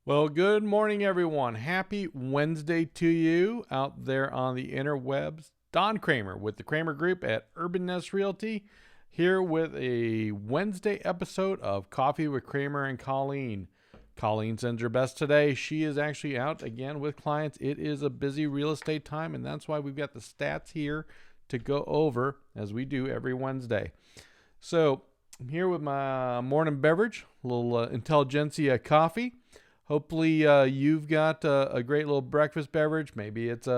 Well, good morning, everyone. Happy Wednesday to you out there on the interwebs. Don Cramer with the Cramer Group at Urban Nest Realty, here with a Wednesday episode of Coffee with Cramer and Colleen. Colleen sends her best today. She is actually out again with clients. It is a busy real estate time, and that's why we've got the stats here to go over as we do every Wednesday. So I'm here with my morning beverage, a little Intelligentsia coffee. Hopefully you've got a great little breakfast beverage. Maybe it's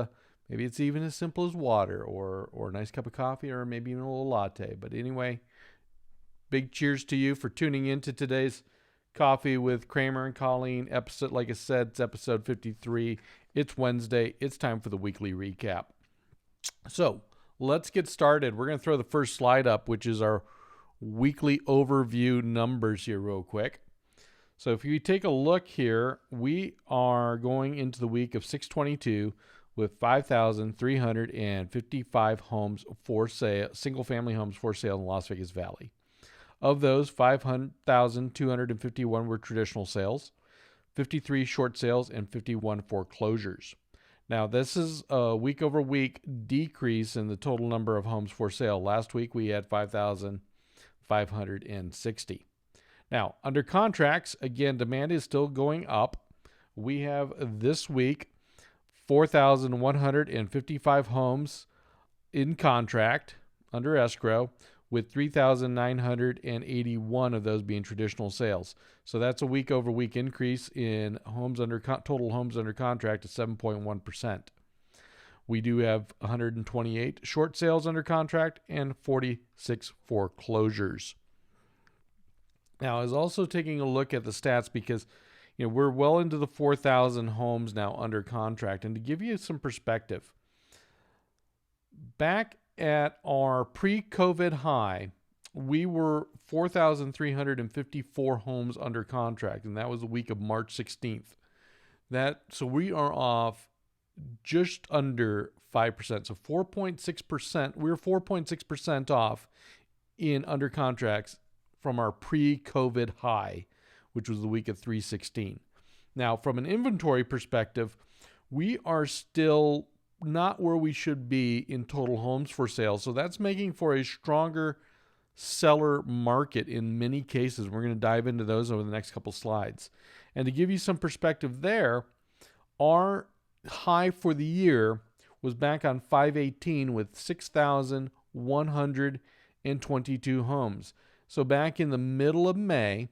even as simple as water or a nice cup of coffee, or maybe even a little latte. But anyway, big cheers to you for tuning into today's Coffee with Cramer and Colleen episode. Like I said, it's episode 53. It's Wednesday. It's time for the weekly recap. So let's get started. We're going to throw the first slide up, which is our weekly overview numbers here real quick. So if you take a look here, we are going into the week of 6/22 with 5,355 homes for sale, single-family homes for sale in the Las Vegas Valley. Of those, 5,251 were traditional sales, 53 short sales, and 51 foreclosures. Now, this is a week-over-week decrease in the total number of homes for sale. Last week, we had 5,560. Now, under contracts, again, demand is still going up. We have this week 4,155 homes in contract under escrow, with 3,981 of those being traditional sales. So that's a week-over-week increase in total homes under contract of 7.1%. We do have 128 short sales under contract and 46 foreclosures. Now, I was also taking a look at the stats because, we're well into the 4,000 homes now under contract. And to give you some perspective, back at our pre-COVID high, we were 4,354 homes under contract, and that was the week of March 16th. So we are off just under 5%. So 4.6%, we're 4.6% off in under contracts from our pre-COVID high, which was the week of 316. Now, from an inventory perspective, we are still not where we should be in total homes for sale. So that's making for a stronger seller market in many cases. We're going to dive into those over the next couple slides. And to give you some perspective there, our high for the year was back on 5/18 with 6,122 homes. So back in the middle of May,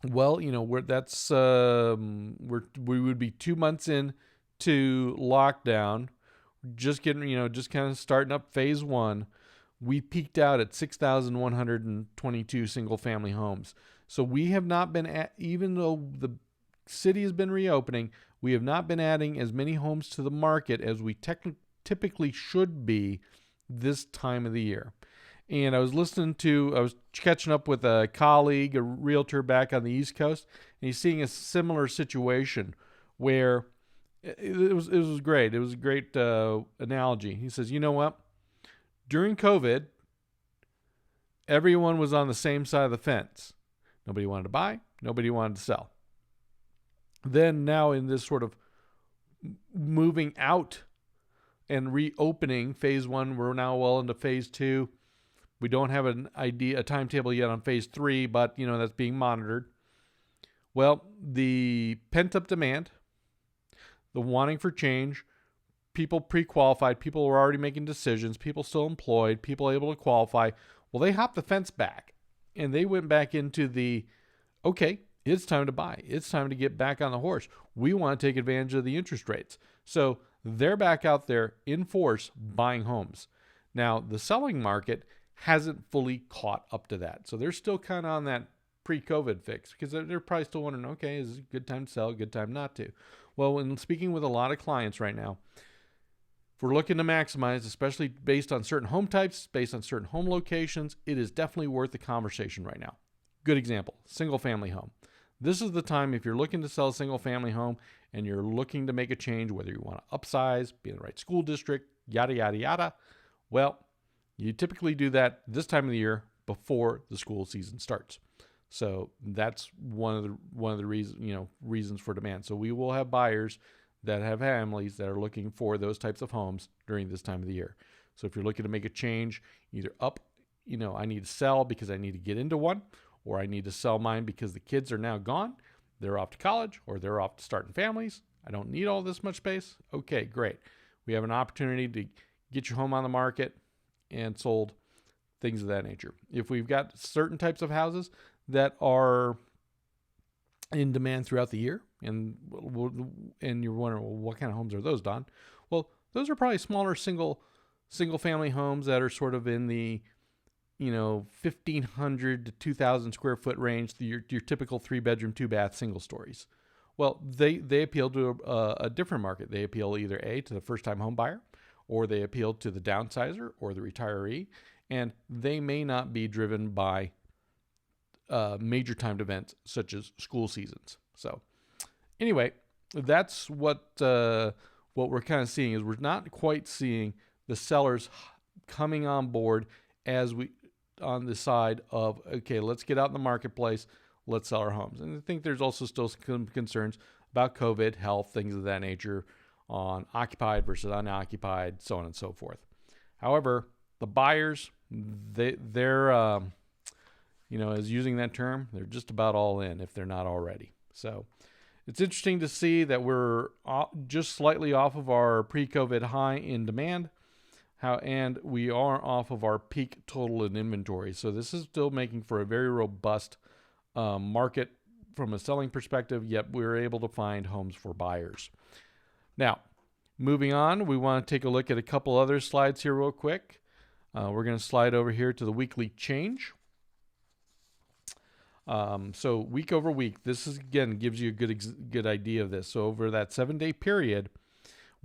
well, we would be 2 months in to lockdown, just kind of starting up phase one. We peaked out at 6,122 single family homes. So we have not been even though the city has been reopening, we have not been adding as many homes to the market as we typically should be this time of the year. And I was catching up with a colleague, a realtor back on the East Coast, and he's seeing a similar situation where it was great. It was a great analogy. He says, you know what? During COVID, everyone was on the same side of the fence. Nobody wanted to buy. Nobody wanted to sell. Then now in this sort of moving out and reopening phase one, we're now well into phase two. We don't have a timetable yet on phase three, but that's being monitored. Well, the pent-up demand, the wanting for change, people pre-qualified, people were already making decisions, people still employed, people able to qualify. Well, they hopped the fence back, and they went back into okay, it's time to buy. It's time to get back on the horse. We want to take advantage of the interest rates. So they're back out there in force buying homes. Now, the selling market hasn't fully caught up to that. So they're still kind of on that pre-COVID fix because they're probably still wondering, okay, is it a good time to sell, a good time not to? Well, when speaking with a lot of clients right now, if we're looking to maximize, especially based on certain home types, based on certain home locations, it is definitely worth the conversation right now. Good example, single family home. This is the time if you're looking to sell a single family home and you're looking to make a change, whether you want to upsize, be in the right school district, yada, yada, yada. Well, you typically do that this time of the year before the school season starts. So that's one of the reasons for demand. So we will have buyers that have families that are looking for those types of homes during this time of the year. So if you're looking to make a change, either up, I need to sell because I need to get into one, or I need to sell mine because the kids are now gone, they're off to college, or they're off to starting families. I don't need all this much space. Okay, great. We have an opportunity to get your home on the market and sold, things of that nature. If we've got certain types of houses that are in demand throughout the year, and you're wondering, well, what kind of homes are those, Don? Well, those are probably smaller single family homes that are sort of in the 1,500 to 2,000 square foot range, your typical 3-bedroom, 2-bath single stories. Well, they appeal to a different market. They appeal either A, to the first-time home buyer, or they appeal to the downsizer or the retiree, and they may not be driven by major timed events such as school seasons. So anyway, that's what we're kind of seeing is we're not quite seeing the sellers coming on board as we on the side of, okay, let's get out in the marketplace, let's sell our homes. And I think there's also still some concerns about COVID, health, things of that nature on occupied versus unoccupied, so on and so forth. However, the buyers, they're as using that term, they're just about all in if they're not already. So it's interesting to see that we're just slightly off of our pre-COVID high in demand, and we are off of our peak total in inventory. So this is still making for a very robust market from a selling perspective, yet we're able to find homes for buyers. Now, moving on, we want to take a look at a couple other slides here real quick. We're going to slide over here to the weekly change. So week over week, this is again gives you a good idea of this. So over that 7-day period,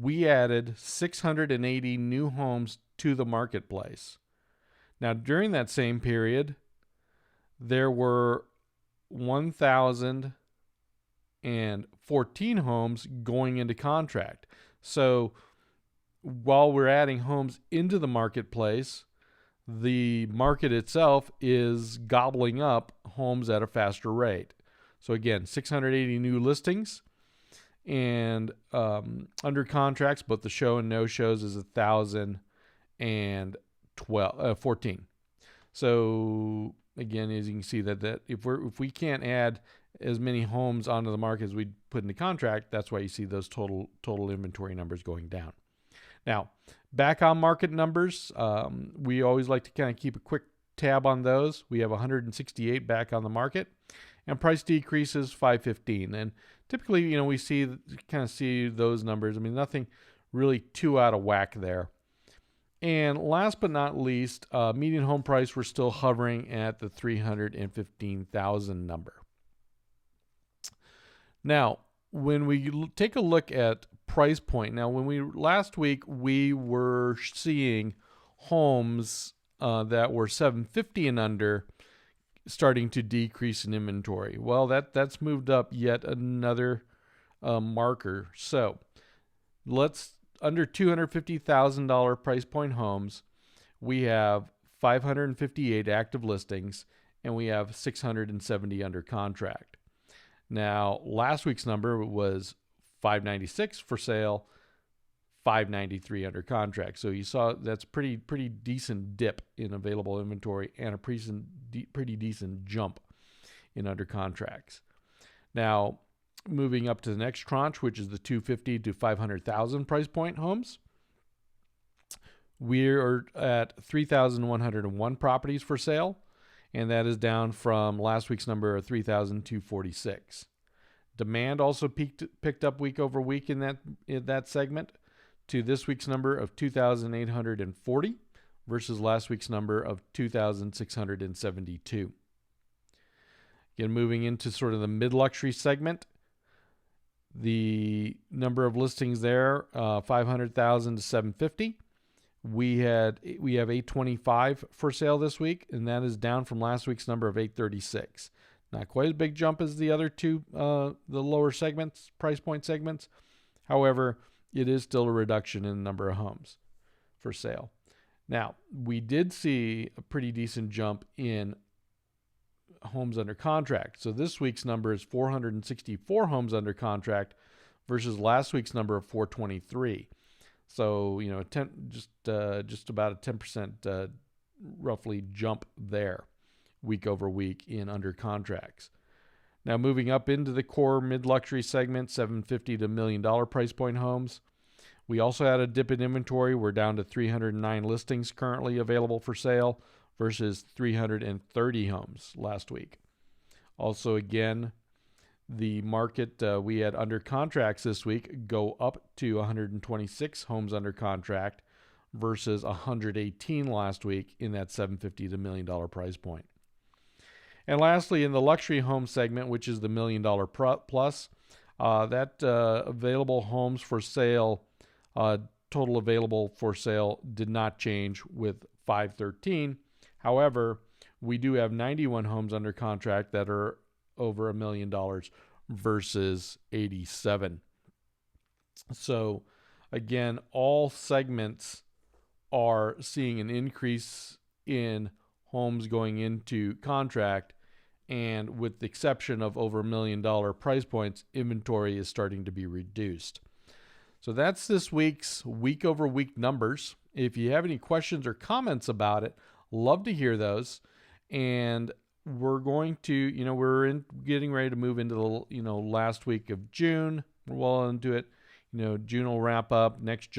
we added 680 new homes to the marketplace. Now during that same period, there were 1,014 homes going into contract. So while we're adding homes into the marketplace, the market itself is gobbling up homes at a faster rate. So again, 680 new listings, and under contracts, both the show and no shows is 1,014. So again, as you can see that if we can't add as many homes onto the market as we put into contract, that's why you see those total inventory numbers going down. Now, back on market numbers, we always like to kind of keep a quick tab on those. We have 168 back on the market, and price decreases 515. And typically, we see those numbers. I mean, nothing really too out of whack there. And last but not least, median home price, we're still hovering at the 315,000 number. Now, when we take a look at price point, last week we were seeing homes that were 750 and under starting to decrease in inventory. Well, that's moved up yet another marker. So let's under $250,000 price point homes, we have 558 active listings, and we have 670 under contract. Now, last week's number was 596 for sale, 593 under contract. So you saw that's pretty decent dip in available inventory and a pretty decent jump in under contracts. Now, moving up to the next tranche, which is the 250 to 500,000 price point homes, we're at 3,101 properties for sale, and that is down from last week's number of 3,246. Demand also picked up week over week in that segment to this week's number of 2,840 versus last week's number of 2,672. Again, moving into sort of the mid-luxury segment, the number of listings there, 500,000 to 750. We have 825 for sale this week, and that is down from last week's number of 836. Not quite as big jump as the other two, the lower segments, price point segments. However, it is still a reduction in the number of homes for sale. Now, we did see a pretty decent jump in homes under contract. So this week's number is 464 homes under contract versus last week's number of 423. So, just about a 10% roughly jump there week over week in under contracts. Now moving up into the core mid-luxury segment, $750 to $1 million price point homes. We also had a dip in inventory. We're down to 309 listings currently available for sale versus 330 homes last week. Also, again, the market, we had under contracts this week go up to 126 homes under contract versus 118 last week in that $750 to $1 million price point. And lastly, in the luxury home segment, which is the $1 million plus, available homes for sale, total available for sale did not change with 513. However, we do have 91 homes under contract that are over $1 million versus 87. So again, all segments are seeing an increase in homes going into contract, and with the exception of over $1 million price points, inventory is starting to be reduced. So that's this week's week over week numbers. If you have any questions or comments about it, love to hear those. And we're going to, getting ready to move into the, last week of June. We're well into it. June will wrap up next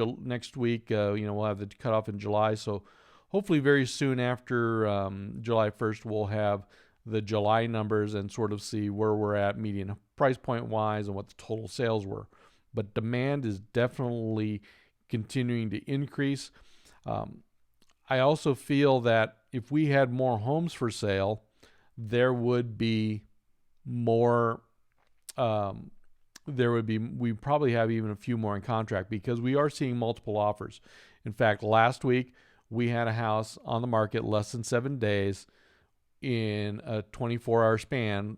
week. We'll have the cutoff in July. So hopefully very soon after July 1st, we'll have the July numbers and sort of see where we're at median price point wise and what the total sales were. But demand is definitely continuing to increase. I also feel that if we had more homes for sale, there would be more, we probably have even a few more in contract because we are seeing multiple offers. In fact, last week we had a house on the market less than 7 days. In a 24-hour span,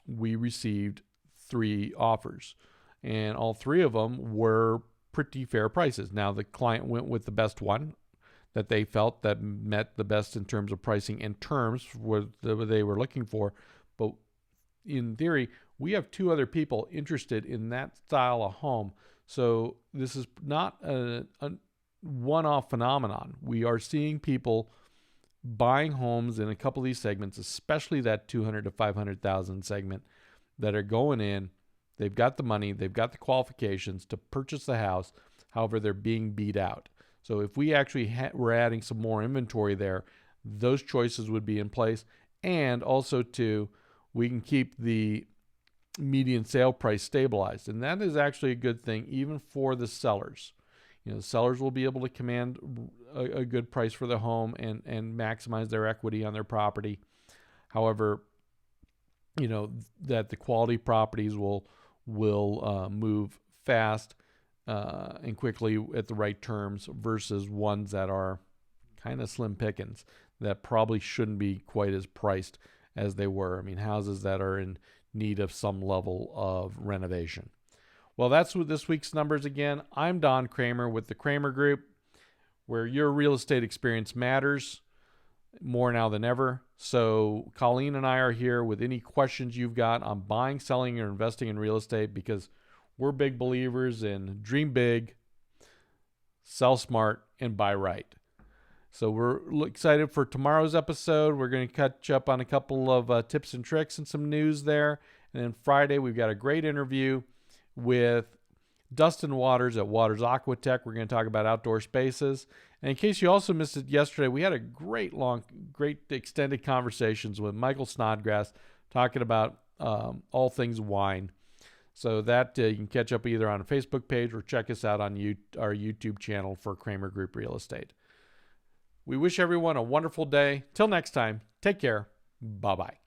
we received 3 offers, and all 3 of them were pretty fair prices. Now, the client went with the best one that they felt that met the best in terms of pricing and terms what they were looking for. But in theory, we have 2 other people interested in that style of home. So this is not a one-off phenomenon. We are seeing people buying homes in a couple of these segments, especially that 200 to 500,000 segment, that are going in. They've got the money, they've got the qualifications to purchase the house. However, they're being beat out. So if we actually were adding some more inventory there, those choices would be in place. And also, too, we can keep the median sale price stabilized. And that is actually a good thing, even for the sellers. The sellers will be able to command a good price for the home and maximize their equity on their property. However, that the quality properties will move fast and quickly at the right terms versus ones that are kind of slim pickings that probably shouldn't be quite as priced as they were. I mean, houses that are in need of some level of renovation. Well, that's with this week's numbers again. I'm Don Cramer with the Cramer Group, where your real estate experience matters more now than ever. So Colleen and I are here with any questions you've got on buying, selling, or investing in real estate, because we're big believers in dream big, sell smart, and buy right. So we're excited for tomorrow's episode. We're going to catch up on a couple of tips and tricks and some news there. And then Friday, we've got a great interview with Dustin Waters at Waters Aquatech. We're going to talk about outdoor spaces. And in case you also missed it yesterday, we had a great extended conversations with Michael Snodgrass talking about all things wine. So that you can catch up either on a Facebook page or check us out on our YouTube channel for Cramer Group Real Estate. We wish everyone a wonderful day. Till next time, take care. Bye-bye.